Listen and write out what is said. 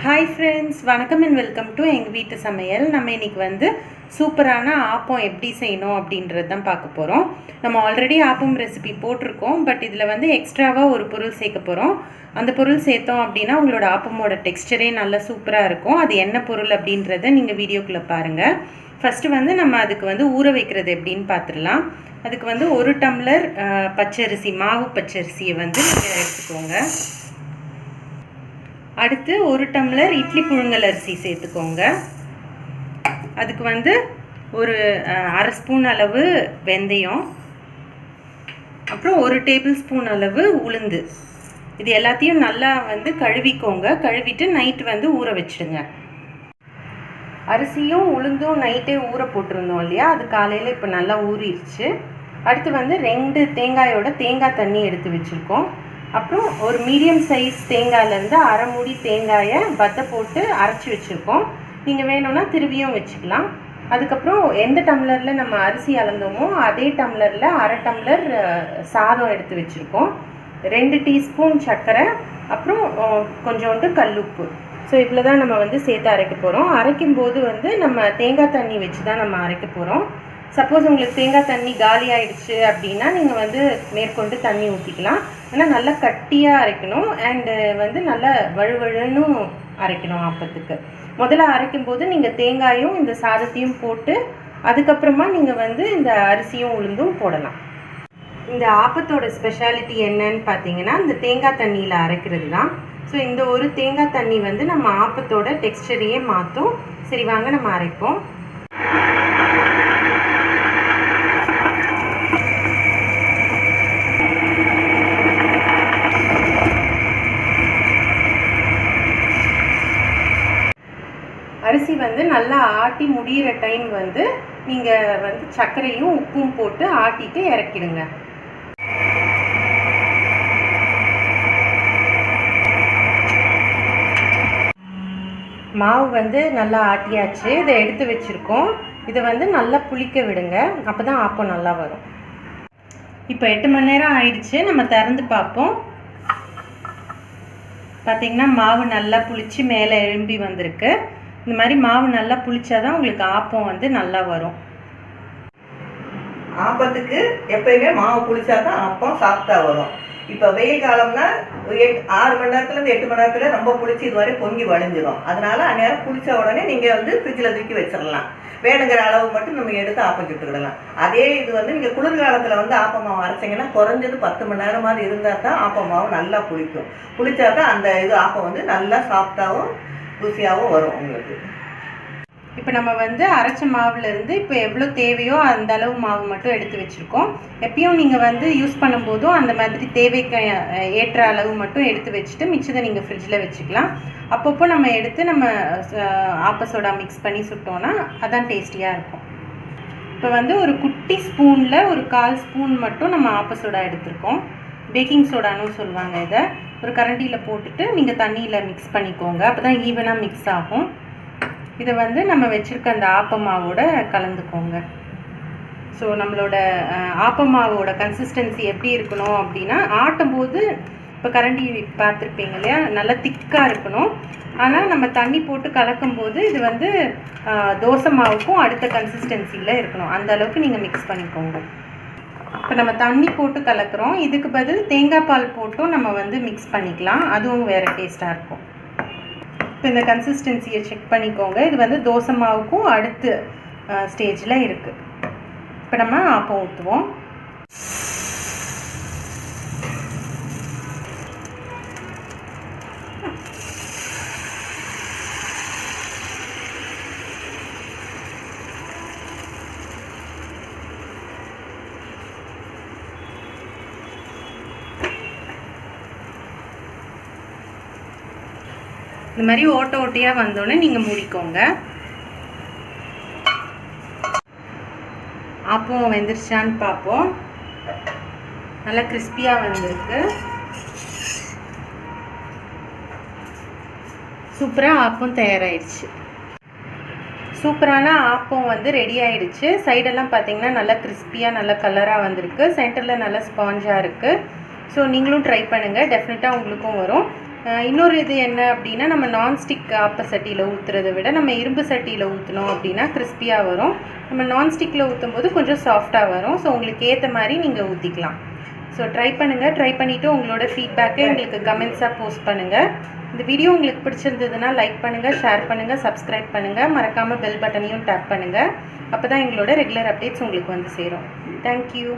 Hi friends, வணக்கம் and welcome to எங்கள் வீட்டு சமையல். நம்ம இன்றைக்கி வந்து சூப்பரான ஆப்பம் எப்படி செய்யணும் அப்படின்றது தான் பார்க்க போகிறோம். நம்ம ஆல்ரெடி ஆப்பம் ரெசிபி போட்டிருக்கோம், பட் இதில் வந்து எக்ஸ்ட்ராவாக ஒரு பொருள் சேர்க்க போகிறோம். அந்த பொருள் சேர்த்தோம் அப்படின்னா உங்களோட ஆப்பமோட டெக்ஸ்டரே நல்லா சூப்பராக இருக்கும். அது என்ன பொருள் அப்படின்றத நீங்கள் வீடியோக்குள்ளே பாருங்கள். ஃபஸ்ட்டு வந்து நம்ம அதுக்கு வந்து ஊற வைக்கிறது எப்படின்னு பார்த்துடலாம். அதுக்கு வந்து 1 டம்ளர் பச்சரிசி, மாவு பச்சரிசியை வந்து நீங்கள் எடுத்துக்கோங்க. அடுத்து 1 டம்ளர் இட்லி புழுங்கல் அரிசி சேர்த்துக்கோங்க. அதுக்கு வந்து ஒரு 1/2 ஸ்பூன் அளவு வெந்தயம், அப்புறம் 1 டேபிள் ஸ்பூன் அளவு உளுந்து. இது எல்லாத்தையும் நல்லா வந்து கழுவிக்கோங்க. கழுவிட்டு நைட்டு வந்து ஊற வச்சுடுங்க. அரிசியும் உளுந்தும் நைட்டே ஊற போட்டிருந்தோம் இல்லையா, அது காலையில் இப்போ நல்லா ஊறிடுச்சு. அடுத்து வந்து 2 தேங்காயோட தேங்காய் தண்ணி எடுத்து வச்சுருக்கோம். அப்புறம் ஒரு மீடியம் சைஸ் தேங்காயிலேருந்து 1/2 மூடி தேங்காயை பத்தை போட்டு அரைச்சி வச்சுருக்கோம். நீங்கள் வேணும்னா திருவியும் வச்சுக்கலாம். அதுக்கப்புறம் எந்த டம்ளரில் நம்ம அரிசி அளந்தோமோ அதே டம்ளரில் 1/2 டம்ளர் சாதம் எடுத்து வச்சுருக்கோம். 2 டீஸ்பூன் சர்க்கரை, அப்புறம் கொஞ்சோண்டு கல்லுப்பு. ஸோ இவ்வளோ தான் நம்ம வந்து சேர்த்து அரைக்க போகிறோம். அரைக்கும்போது வந்து நம்ம தேங்காய் தண்ணி வச்சு தான் நம்ம அரைக்க போகிறோம். சப்போஸ் உங்களுக்கு தேங்காய் தண்ணி காலி ஆகிடுச்சு அப்படின்னா நீங்கள் வந்து மேற்கொண்டு தண்ணி ஊற்றிக்கலாம். ஆனால் நல்லா கட்டியாக அரைக்கணும், அண்டு வந்து நல்லா வழுவழுன்னு அரைக்கணும். ஆப்பத்துக்கு முதல்ல அரைக்கும்போது நீங்கள் தேங்காயும் இந்த சாதத்தையும் போட்டு அதுக்கப்புறமா நீங்கள் வந்து இந்த அரிசியும் உளுந்தும் போடலாம். இந்த ஆப்பத்தோட ஸ்பெஷாலிட்டி என்னன்னு பார்த்தீங்கன்னா இந்த தேங்காய் தண்ணியில் அரைக்கிறது தான். ஸோ இந்த ஒரு தேங்காய் தண்ணி வந்து நம்ம ஆப்பத்தோட டெக்ஸ்டரையே மாற்றும். சரி, வாங்க நம்ம அரைப்போம். அரிசி வந்து நல்லா ஆட்டி முடிகிற டைம் வந்து நீங்கள் வந்து சர்க்கரையும் உப்பும் போட்டு ஆட்டிட்டு இறக்கிடுங்க. மாவு வந்து நல்லா ஆட்டியாச்சு. இதை எடுத்து வச்சுருக்கோம். இதை வந்து நல்லா புளிக்க விடுங்க, அப்போ தான் ஆப்பம் நல்லா வரும். இப்போ 8 மணி நேரம் ஆயிடுச்சு. நம்ம திறந்து பார்ப்போம். பார்த்திங்கன்னா மாவு நல்லா புளிச்சு மேலே எழும்பி வந்திருக்கு. இந்த மாதிரி மாவு நல்லா புளிச்சாதான் உங்களுக்கு ஆப்பம் வந்து நல்லா வரும். ஆப்பத்துக்கு எப்பயுமே மாவு புளிச்சாதான் ஆப்பம் சாஃப்டா வரும். இப்போ வெயில் காலம்னா 6 மணி நேரத்துலேருந்து 8 மணி நேரத்துல ரொம்ப புளிச்சு இது வரை பொங்கி வழிஞ்சிடும். அதனால அந்நேரம் புளிச்ச உடனே நீங்கள் வந்து ஃப்ரிட்ஜில் தூக்கி வச்சிடலாம். வேணுங்கிற அளவு மட்டும் நம்ம எடுத்து ஆப்பம் சுட்டுக்கிடலாம். அதே இது வந்து நீங்கள் குளிர்காலத்தில் வந்து ஆப்பம் மாவு அரைச்சிங்கன்னா குறைஞ்சது 10 மணி நேரமாவது இருந்தால் தான் ஆப்பம் மாவு நல்லா புளிக்கும். புளிச்சா தான் அந்த இது ஆப்பம் வந்து நல்லா சாஃப்டாகவும் ருசியாகவும் வரும் உங்களுக்கு. இப்போ நம்ம வந்து அரைச்ச மாவுலேருந்து இப்போ எவ்வளோ தேவையோ அந்த அளவு மாவு மட்டும் எடுத்து வச்சுருக்கோம். எப்பயும் நீங்கள் வந்து யூஸ் பண்ணும்போதும் அந்த மாதிரி தேவைக்கு ஏற்ற அளவு மட்டும் எடுத்து வச்சுட்டு மிச்சத்தை நீங்கள் ஃப்ரிட்ஜில் வச்சுக்கலாம். அப்பப்போ நம்ம எடுத்து நம்ம ஆப்ப சோடா மிக்ஸ் பண்ணி சுட்டோன்னா அதான் டேஸ்டியாக இருக்கும். இப்போ வந்து ஒரு குட்டி ஸ்பூனில் ஒரு 1/4 ஸ்பூன் மட்டும் நம்ம ஆப்ப சோடா எடுத்துருக்கோம். பேக்கிங் சோடான்னு சொல்லுவாங்க. இதை ஒரு கரண்டியில் போட்டுட்டு நீங்கள் தண்ணியில் மிக்ஸ் பண்ணிக்கோங்க. அப்போ தான் ஈவனாக மிக்ஸ் ஆகும். இதை வந்து நம்ம வச்சுருக்க அந்த ஆப்பமாவோட கலந்துக்கோங்க. ஸோ நம்மளோட ஆப்பமாவோட கன்சிஸ்டன்சி எப்படி இருக்கணும் அப்படின்னா, ஆட்டும் போது இப்போ கரண்டி பார்த்துருப்பீங்க இல்லையா, நல்லா திக்காக இருக்கணும். ஆனால் நம்ம தண்ணி போட்டு கலக்கும்போது இது வந்து தோசை மாவுக்கும் அடுத்த கன்சிஸ்டன்சியில் இருக்கணும். அந்த அளவுக்கு நீங்கள் மிக்ஸ் பண்ணிக்கோங்க. இப்போ நம்ம தண்ணி போட்டு கலக்கிறோம். இதுக்கு பதில் தேங்காய் பால் போட்டும் நம்ம வந்து மிக்ஸ் பண்ணிக்கலாம். அதுவும் வேறு டேஸ்ட்டாக இருக்கும். இப்போ இந்த கன்சிஸ்டன்சியை செக் பண்ணிக்கோங்க. இது வந்து தோசை மாவுக்கும் அடுத்து ஸ்டேஜில் இருக்குது. இப்போ நம்ம ஆப்பம் ஊற்றுவோம். இந்த மாதிரி ஓட்ட ஓட்டையாக வந்தோடனே நீங்கள் மூடிக்கோங்க. ஆப்பம் வெந்துருச்சான்னு பார்ப்போம். நல்லா கிறிஸ்பியாக வந்திருக்கு. சூப்பராக ஆப்பம் தயாராகிடுச்சு. சூப்பரான ஆப்பம் வந்து ரெடி ஆகிடுச்சு. சைடெல்லாம் பார்த்தீங்கன்னா நல்லா கிறிஸ்பியாக நல்லா கலராக வந்திருக்கு. சென்டரில் நல்லா ஸ்பாஞ்சாக இருக்குது. ஸோ நீங்களும் ட்ரை பண்ணுங்கள், டெஃபினட்டாக உங்களுக்கும் வரும். இன்னொரு இது என்ன அப்படின்னா, நம்ம நான்ஸ்டிக் ஆப்ப சட்டியில் ஊற்றுறத விட நம்ம இரும்பு சட்டியில் ஊற்றினோம் அப்படின்னா கிறிஸ்பியாக வரும். நம்ம நான்ஸ்டிக்கில் ஊற்றும் போது கொஞ்சம் சாஃப்டாக வரும். ஸோ உங்களுக்கு ஏற்ற மாதிரி நீங்கள் ஊற்றிக்கலாம். ஸோ ட்ரை பண்ணுங்கள். ட்ரை பண்ணிவிட்டு உங்களோட ஃபீட்பேக்கை எங்களுக்கு கமெண்ட்ஸாக போஸ்ட் பண்ணுங்கள். இந்த வீடியோ உங்களுக்கு பிடிச்சிருந்ததுன்னா லைக் பண்ணுங்கள், ஷேர் பண்ணுங்கள், சப்ஸ்கிரைப் பண்ணுங்கள். மறக்காமல் பெல் பட்டனையும் டேப் பண்ணுங்கள். அப்போ தான் எங்களோட ரெகுலர் அப்டேட்ஸ் உங்களுக்கு வந்து சேரும். தேங்க்யூ.